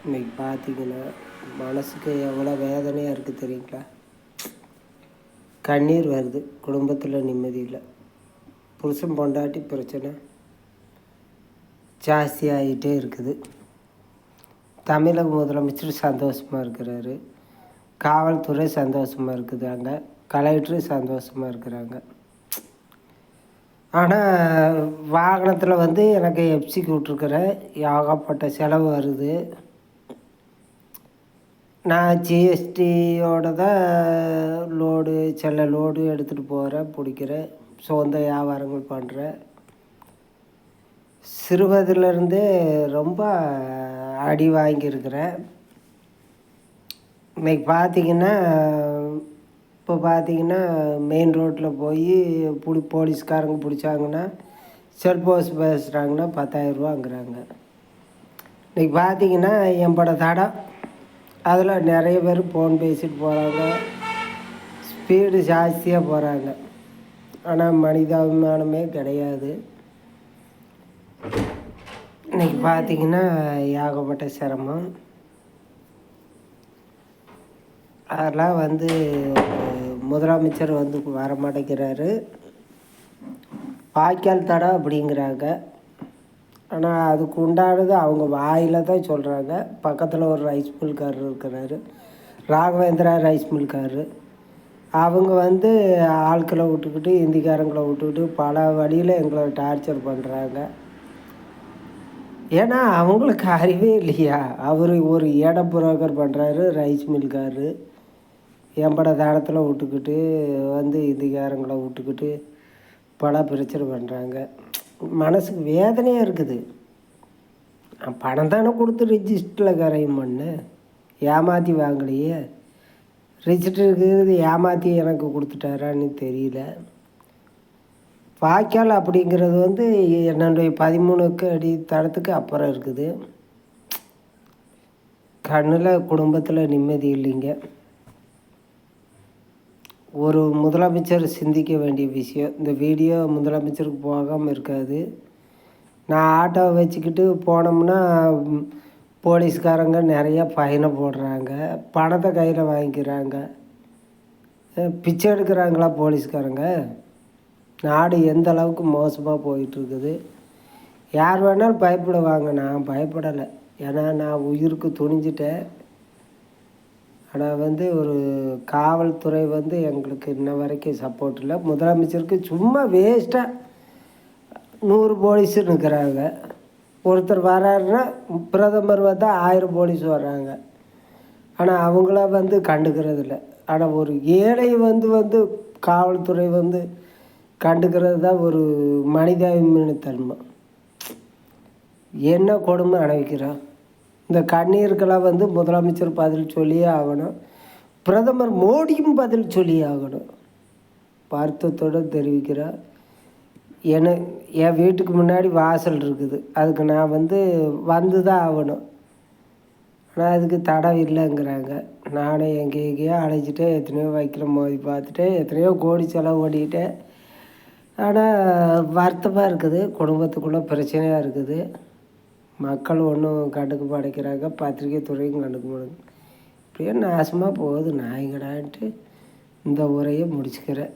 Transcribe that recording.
இன்றைக்கி பார்த்திங்கன்னா மனசுக்கு எவ்வளோ வேதனையாக இருக்குது தெரியுங்களா? கண்ணீர் வருது. குடும்பத்தில் நிம்மதி இல்லை. புருஷன் பொண்டாட்டி பிரச்சனை ஜாஸ்தியாகிட்டே இருக்குது. தமிழக முதலமைச்சர் சந்தோஷமாக இருக்கிறாரு. காவல்துறை சந்தோஷமாக இருக்குதாங்க. கலெக்டரு சந்தோஷமாக இருக்கிறாங்க. ஆனால் வாகனத்தில் எனக்கு எஃப்சிக்கு விட்ருக்குறேன். ஏகப்பட்ட செலவு வருது. நான் ஜிஎஸ்டியோடு தான் சில லோடு எடுத்துகிட்டு போகிறேன், பிடிக்கிறேன், சொந்த வியாபாரங்கள் பண்ணுறேன். சிறுவதிலிருந்தே ரொம்ப அடி வாங்கியிருக்கிறேன். இன்றைக்கி பார்த்திங்கன்னா மெயின் ரோட்டில் போய் போலீஸ்காரங்க பிடிச்சாங்கன்னா செல்போஸ் பேசுகிறாங்கன்னா 10,000 ரூபாங்கிறாங்க. இன்றைக்கி பார்த்திங்கன்னா என்பட தடம் அதில் நிறைய பேர் ஃபோன் பேசிட்டு போகிறாங்க. ஸ்பீடு ஜாஸ்தியாக போகிறாங்க. ஆனால் மனிதாபிமானமே கிடையாது. இன்றைக்கி பார்த்திங்கன்னா ஏகப்பட்ட சிரமம். அதெல்லாம் முதலமைச்சர் வர மாட்டேங்கிறாரு. வாய்க்கால் தடம் அப்படிங்கிறாங்க. ஆனால் அதுக்கு உண்டானது அவங்க வாயில் தான் சொல்கிறாங்க. பக்கத்தில் ஒரு ரைஸ் மில்காரர் இருக்கிறாரு, ராகவேந்திரா ரைஸ் மில்காரரு. அவங்க ஆட்களை விட்டுக்கிட்டு, இந்திக்காரங்களை விட்டுக்கிட்டு பல வழியில் எங்களை டார்ச்சர் பண்ணுறாங்க. ஏன்னா அவங்களுக்கு அறிவே இல்லையா? அவர் ஒரு இடம் புரோக்கர் பண்ணுறாரு, ரைஸ் மில்காரரு. எம்பட தடத்தில் விட்டுக்கிட்டு இந்திக்காரங்களை விட்டுக்கிட்டு பல பிரச்சனை பண்ணுறாங்க. மனசுக்கு வேதனையாக இருக்குது. பணம் தானே கொடுத்து ரிஜிஸ்டரில் கரையும் பண்ணு, ஏமாற்றி வாங்கலையே. ரிஜிஸ்டர் இருக்குது, ஏமாற்றி எனக்கு கொடுத்துட்டாரான்னு தெரியல. வாய்க்கால் அப்படிங்கிறது என்னுடைய 13 அடி தடத்துக்கு அப்புறம் இருக்குது. கண்ணில் குடும்பத்தில் நிம்மதி இல்லைங்க. ஒரு முதலமைச்சர் சிந்திக்க வேண்டிய விஷயம். இந்த வீடியோ முதலமைச்சருக்கு போகாமல் இருக்காது. நான் ஆட்டோவை வச்சுக்கிட்டு போனோம்னா போலீஸ்காரங்க நிறையா ஃபைனை போடுறாங்க, பணத்தை கையில் வாங்கிக்கிறாங்க. பிச்சை எடுக்கிறாங்களா போலீஸ்காரங்க? நாடு எந்த அளவுக்கு மோசமாக போயிட்டுருக்குது. யார் வேணாலும் பயப்படுவாங்க. நான் பயப்படலை. ஏன்னா நான் உயிருக்கு துணிஞ்சிட்டேன். ஆனால் ஒரு காவல்துறை எங்களுக்கு இன்ன வரைக்கும் சப்போர்ட் இல்லை. முதலமைச்சருக்கு சும்மா வேஸ்ட்டாக 100 போலீஸ் நிற்கிறாங்க. ஒருத்தர் வராருன்னா பிரதமர் 1000 போலீஸ் வர்றாங்க. ஆனால் அவங்கள கண்டுக்கிறது இல்லை. ஆனால் ஒரு ஏழை காவல்துறை கண்டுக்கிறது தான் ஒரு மனிதாபிமானத்தன்மை. என்ன கொடுமை அனுபவிக்கிறான். இந்த கண்ணீருக்கெல்லாம் முதலமைச்சர் பதில் சொல்லியே ஆகணும். பிரதமர் மோடியும் பதில் சொல்லியே ஆகணும். வருத்தத்தோடு தெரிவிக்கிறார். என் வீட்டுக்கு முன்னாடி வாசல் இருக்குது. அதுக்கு நான் வந்து தான் ஆகணும். ஆனால் அதுக்கு தடம் இல்லைங்கிறாங்க. நானும் எங்கேயோ அழைச்சிட்டேன், எத்தனையோ வைக்கிற மோதி பார்த்துட்டேன், எத்தனையோ கோடி செலவு பண்ணிட்டேன். ஆனால் வருத்தமாக இருக்குது. குடும்பத்துக்குள்ளே பிரச்சனையாக இருக்குது. மக்கள் ஒன்றும் கண்டுக்க மாட்டேங்கிறாங்க. பத்திரிக்கை துறையும் கண்டுக்க மாட்டேங்க. இப்படியே நாசமாக போகுது நாய்கடான்ட்டு இந்த உரையை முடிச்சுக்கிறேன்.